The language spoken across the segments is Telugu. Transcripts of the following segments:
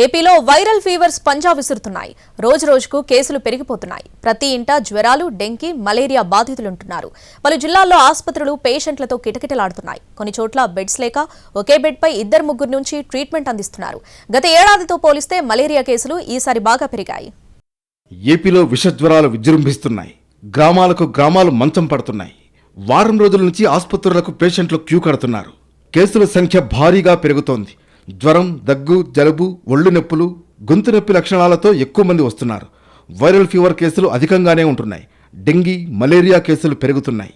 ఏపీలో వైరల్ ఫీవర్స్ పంజా విసురుతున్నాయి. రోజు రోజుకు కేసులు పెరిగిపోతున్నాయి. ప్రతి ఇంట జ్వరాలు, డెంగీ, మలేరియా బాధితులుంటున్నారు. పలు జిల్లాల్లో ఆసుపత్రులు పేషెంట్లతో కిటకిటలాడుతున్నాయి. కొన్ని చోట్ల బెడ్స్ లేక ఒకే బెడ్పై ఇద్దరు ముగ్గురు నుంచి ట్రీట్మెంట్ అందిస్తున్నారు. గత ఏడాదితో పోలిస్తే మలేరియా కేసులు ఈసారి బాగా పెరిగాయి. ఏపీలో విషజ్వరాలు విజృంభిస్తున్నాయి. గ్రామాలకు గ్రామాలు మంచం పడుతున్నాయి. వారం రోజుల నుంచి ఆసుపత్రులకు పేషెంట్లు క్యూ కడుతున్నారు. కేసుల సంఖ్య భారీగా పెరుగుతోంది. జ్వరం, దగ్గు, జలుబు, ఒళ్ళు నొప్పులు, గొంతు నొప్పి లక్షణాలతో ఎక్కువ మంది వస్తున్నారు. వైరల్ ఫీవర్ కేసులు అధికంగానే ఉంటున్నాయి. డెంగీ, మలేరియా కేసులు పెరుగుతున్నాయి.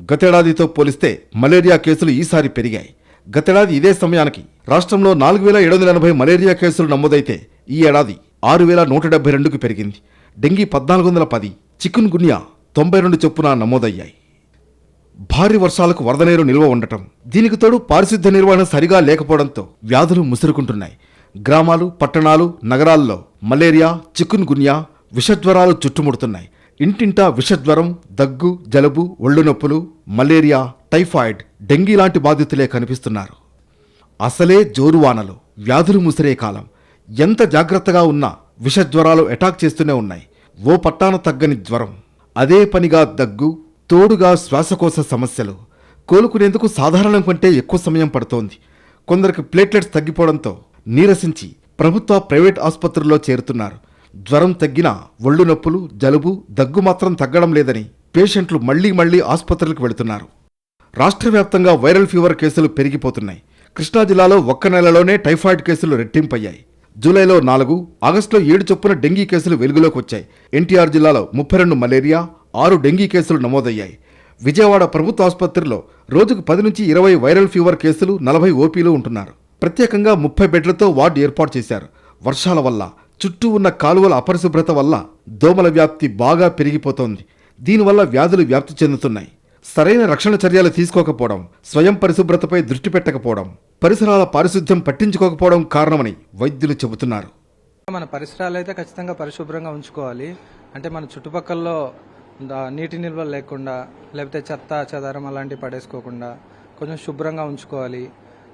గతేడాదితో పోలిస్తే మలేరియా కేసులు ఈసారి పెరిగాయి. గతేడాది ఇదే సమయానికి రాష్ట్రంలో 4780 మలేరియా కేసులు నమోదైతే ఈ ఏడాది 6172కు పెరిగింది. డెంగీ 1410, చికున్ గున్యా 92 చొప్పున నమోదయ్యాయి. భారీ వర్షాలకు వరద నీరు నిల్వ ఉండటం, దీనికి తోడు పారిశుద్ధ్య నిర్వహణ సరిగా లేకపోవడంతో వ్యాధులు ముసురుకుంటున్నాయి. గ్రామాలు, పట్టణాలు, నగరాల్లో మలేరియా, చికున్ గున్యా, విషజ్వరాలు చుట్టుముడుతున్నాయి. ఇంటింటా విషజ్వరం, దగ్గు, జలుబు, ఒళ్ళు నొప్పులు, మలేరియా, టైఫాయిడ్, డెంగీ లాంటి బాధితులే కనిపిస్తున్నారు. అసలే జోరువానలు, వ్యాధులు ముసిరే కాలం. ఎంత జాగ్రత్తగా ఉన్నా విషజ్వరాలు అటాక్ చేస్తూనే ఉన్నాయి. ఓ పట్టాన తగ్గని జ్వరం, అదే పనిగా దగ్గు, తోడుగా శ్వాసకోశ సమస్యలు. కోలుకునేందుకు సాధారణం కంటే ఎక్కువ సమయం పడుతోంది. కొందరికి ప్లేట్లెట్స్ తగ్గిపోవడంతో నీరసించి ప్రభుత్వ, ప్రైవేట్ ఆసుపత్రుల్లో చేరుతున్నారు. జ్వరం తగ్గినా ఒళ్ళు నొప్పులు, జలుబు, దగ్గు మాత్రం తగ్గడం లేదని పేషెంట్లు మళ్లీ ఆసుపత్రులకు వెళుతున్నారు. రాష్ట్ర వ్యాప్తంగా వైరల్ ఫీవర్ కేసులు పెరిగిపోతున్నాయి. కృష్ణా జిల్లాలో ఒక్క నెలలోనే టైఫాయిడ్ కేసులు రెట్టింపయ్యాయి. జూలైలో 4, ఆగస్టులో 7 చొప్పున డెంగీ కేసులు వెలుగులోకి వచ్చాయి. ఎన్టీఆర్ జిల్లాలో 32 మలేరియా, 6 డెంగీ కేసులు నమోదయ్యాయి. విజయవాడ ప్రభుత్వ ఆసుపత్రిలో రోజుకు 10 నుంచి 20 వైరల్ ఫీవర్ కేసులు, 40 ఓపీలు ఉంటున్నారు. ప్రత్యేకంగా 30 బెడ్లతో వార్డు ఏర్పాటు చేశారు. వర్షాల వల్ల, చుట్టూ ఉన్న కాలువల అపరిశుభ్రత వల్ల దోమల వ్యాప్తి బాగా పెరిగిపోతోంది. దీనివల్ల వ్యాధులు వ్యాప్తి చెందుతున్నాయి. సరైన రక్షణ చర్యలు తీసుకోకపోవడం, స్వయం పరిశుభ్రతపై దృష్టి పెట్టకపోవడం, పరిసరాల పారిశుద్ధ్యం పట్టించుకోకపోవడం కారణమని వైద్యులు చెబుతున్నారు. మన పరిసరాలు అయితే ఖచ్చితంగా పరిశుభ్రంగా ఉంచుకోవాలి. అంటే మన చుట్టుపక్కల్లో నీటి నిల్వ లేకుండా, లేకపోతే చెత్త చెదారం అలాంటివి పడేసుకోకుండా కొంచెం శుభ్రంగా ఉంచుకోవాలి.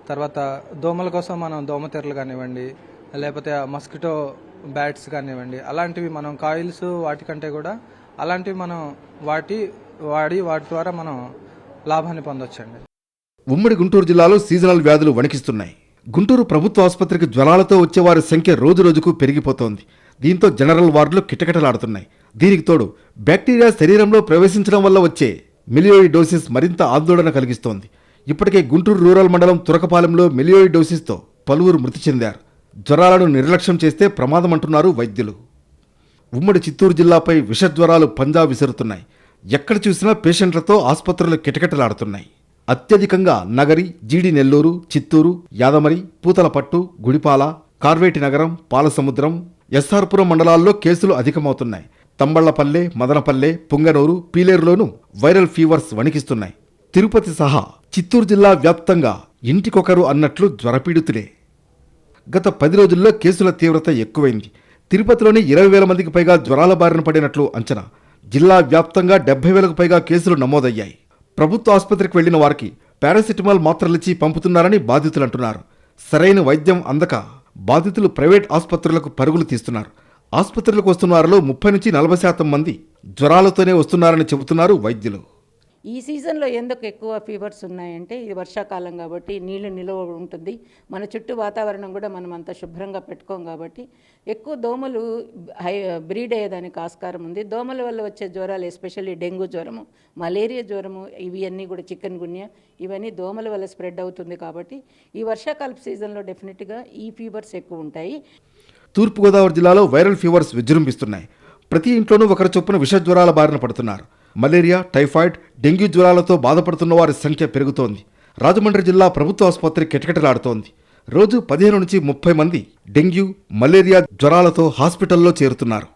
తర్వాత దోమల కోసం మనం దోమతెరలు కానివ్వండి, లేకపోతే మస్కిటో బ్యాట్స్ కానివ్వండి, అలాంటివి మనం కాయిల్స్ వాటికంటే కూడా అలాంటివి మనం వాటి ద్వారా మనం లాభాన్ని పొందొచ్చండి. ఉమ్మడి గుంటూరు జిల్లాలో సీజనల్ వ్యాధులు వణికిస్తున్నాయి. గుంటూరు ప్రభుత్వ ఆసుపత్రికి జ్వరాలతో వచ్చేవారి సంఖ్య రోజురోజుకు పెరిగిపోతోంది. దీంతో జనరల్ వార్డులు కిటకిటలాడుతున్నాయి. దీనికి తోడు బ్యాక్టీరియా శరీరంలో ప్రవేశించడం వల్ల వచ్చే మిలియోయిడోసిస్ మరింత ఆందోళన కలిగిస్తోంది. ఇప్పటికే గుంటూరు రూరల్ మండలం తురకపాలెంలో మిలియోయిడోసిస్తో పలువురు మృతి చెందారు. జ్వరాలను నిర్లక్ష్యం చేస్తే ప్రమాదమంటున్నారు వైద్యులు. ఉమ్మడి చిత్తూరు జిల్లాపై విషజ్వరాలు పంజా విసురుతున్నాయి. ఎక్కడ చూసినా పేషెంట్లతో ఆసుపత్రులు కిటకిటలాడుతున్నాయి. అత్యధికంగా నగరి, జీడి నెల్లూరు, చిత్తూరు, యాదమరి, పూతలపట్టు, గుడిపాల, కార్వేటి నగరం, పాలసముద్రం, ఎస్ఆర్పురం మండలాల్లో కేసులు అధికమవుతున్నాయి. తంబళ్లపల్లె, మదనపల్లె, పుంగనూరు, పీలేరులోనూ వైరల్ ఫీవర్స్ వణికిస్తున్నాయి. తిరుపతి సహా చిత్తూరు జిల్లా వ్యాప్తంగా ఇంటికొకరు అన్నట్లు జ్వరపీడితులే. గత 10 రోజుల్లో కేసుల తీవ్రత ఎక్కువైంది. తిరుపతిలోని 20,000 మందికి పైగా జ్వరాల బారిన పడినట్లు అంచనా. జిల్లా వ్యాప్తంగా 70,000కు పైగా కేసులు నమోదయ్యాయి. ప్రభుత్వ ఆసుపత్రికి వెళ్లిన వారికి పారాసిటమాల్ మాత్రలిచ్చి పంపుతున్నారని బాధితులు అంటున్నారు. సరైన వైద్యం అందక బాధితులు ప్రైవేట్ ఆసుపత్రులకు పరుగులు తీస్తున్నారు. ఆసుపత్రులకు వస్తున్న వారిలో 30 నుంచి 40% మంది జ్వరాలతోనే వస్తున్నారని చెబుతున్నారు వైద్యులు. ఈ సీజన్లో ఎందుకు ఎక్కువ ఫీవర్స్ ఉన్నాయంటే ఇది వర్షాకాలం కాబట్టి నీళ్లు నిల్వ ఉంటుంది. మన చుట్టూ వాతావరణం కూడా మనం అంత శుభ్రంగా పెట్టుకోం కాబట్టి ఎక్కువ దోమలు బ్రీడ్ అయ్యేదానికి ఆస్కారం ఉంది. దోమల వల్ల వచ్చే జ్వరాలు, ఎస్పెషల్లీ డెంగ్యూ జ్వరము, మలేరియా జ్వరము, ఇవన్నీ కూడా చికెన్ గున్యా, ఇవన్నీ దోమల వల్ల స్ప్రెడ్ అవుతుంది. కాబట్టి ఈ వర్షాకాలపు సీజన్లో డెఫినెట్గా ఈ ఫీవర్స్ ఎక్కువ ఉంటాయి. తూర్పుగోదావరి జిల్లాలో వైరల్ ఫీవర్స్ విజృంభిస్తున్నాయి. ప్రతి ఇంట్లోనూ ఒకరి చొప్పున విషజ్వరాల బారిన పడుతున్నారు. మలేరియా, టైఫాయిడ్, డెంగ్యూ జ్వరాలతో బాధపడుతున్న వారి సంఖ్య పెరుగుతోంది. రాజమండ్రి జిల్లా ప్రభుత్వ ఆసుపత్రి కిటకిటలాడుతోంది. రోజు 15 నుంచి 30 మంది డెంగ్యూ, మలేరియా జ్వరాలతో హాస్పిటల్లో చేరుతున్నారు.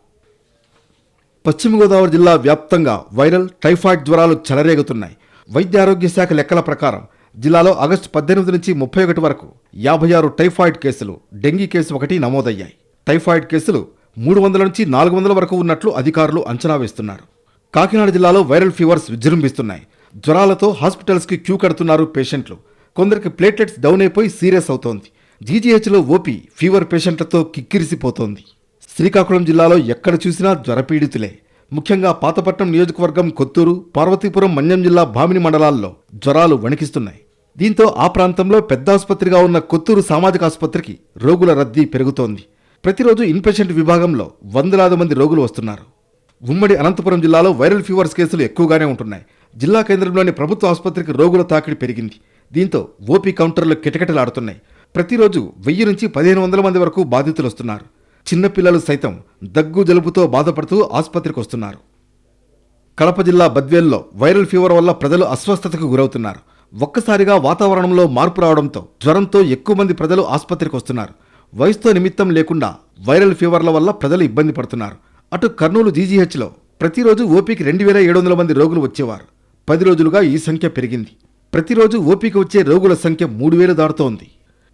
పశ్చిమ గోదావరి జిల్లా వ్యాప్తంగా వైరల్, టైఫాయిడ్ జ్వరాలు చెలరేగుతున్నాయి. వైద్య ఆరోగ్య శాఖ లెక్కల ప్రకారం జిల్లాలో ఆగస్టు 18 నుంచి 31 వరకు 56 టైఫాయిడ్ కేసులు, డెంగీ కేసు 1 నమోదయ్యాయి. టైఫాయిడ్ కేసులు 300 నుంచి 400 వరకు ఉన్నట్లు అధికారులు అంచనా వేస్తున్నారు. కాకినాడ జిల్లాలో వైరల్ ఫీవర్స్ విజృంభిస్తున్నాయి. జ్వరాలతో హాస్పిటల్స్కి క్యూ కడుతున్నారు పేషెంట్లు. కొందరికి ప్లేట్లెట్స్ డౌన్ అయిపోయి సీరియస్ అవుతోంది. జీజీహెచ్లో ఓపీ ఫీవర్ పేషెంట్లతో కిక్కిరిసిపోతోంది. శ్రీకాకుళం జిల్లాలో ఎక్కడ చూసినా జ్వరపీడితులే. ముఖ్యంగా పాతపట్నం నియోజకవర్గం కొత్తూరు, పార్వతీపురం, మన్యం జిల్లా భామిని మండలాల్లో జ్వరాలు వణికిస్తున్నాయి. దీంతో ఆ ప్రాంతంలో పెద్ద ఆసుపత్రిగా ఉన్న కొత్తూరు సామాజిక ఆసుపత్రికి రోగుల రద్దీ పెరుగుతోంది. ప్రతిరోజు ఇన్పేషెంట్ విభాగంలో వందలాది మంది రోగులు వస్తున్నారు. ఉమ్మడి అనంతపురం జిల్లాలో వైరల్ ఫీవర్స్ కేసులు ఎక్కువగానే ఉంటున్నాయి. జిల్లా కేంద్రంలోని ప్రభుత్వ ఆసుపత్రికి రోగుల తాకిడి పెరిగింది. దీంతో ఓపీ కౌంటర్లు కిటకిటలాడుతున్నాయి. ప్రతిరోజు 1000 నుంచి 1500 మంది వరకు బాధితులు వస్తున్నారు. చిన్నపిల్లలు సైతం దగ్గు జలుబుతో బాధపడుతూ ఆసుపత్రికి వస్తున్నారు. కడప జిల్లా బద్వేల్లో వైరల్ ఫీవర్ వల్ల ప్రజలు అస్వస్థతకు గురవుతున్నారు. ఒక్కసారిగా వాతావరణంలో మార్పు రావడంతో జ్వరంతో ఎక్కువ మంది ప్రజలు ఆసుపత్రికి వస్తున్నారు. వయసుతో నిమిత్తం లేకుండా వైరల్ ఫీవర్ల వల్ల ప్రజలు ఇబ్బంది పడుతున్నారు. అటు కర్నూలు జీజీహెచ్లో ప్రతిరోజు ఓపీకి 2700 మంది రోగులు వచ్చేవారు. 10 రోజులుగా ఈ సంఖ్య పెరిగింది. ప్రతిరోజు ఓపీకి వచ్చే రోగుల సంఖ్య 3000 దాటుతోంది.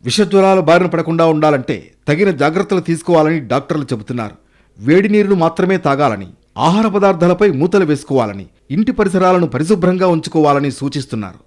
విషజ్వరాల బారిన పడకుండా ఉండాలంటే తగిన జాగ్రత్తలు తీసుకోవాలని డాక్టర్లు చెబుతున్నారు. వేడి నీరును మాత్రమే తాగాలని, ఆహార పదార్థాలపై మూతలు వేసుకోవాలని, ఇంటి పరిసరాలను పరిశుభ్రంగా ఉంచుకోవాలని సూచిస్తున్నారు.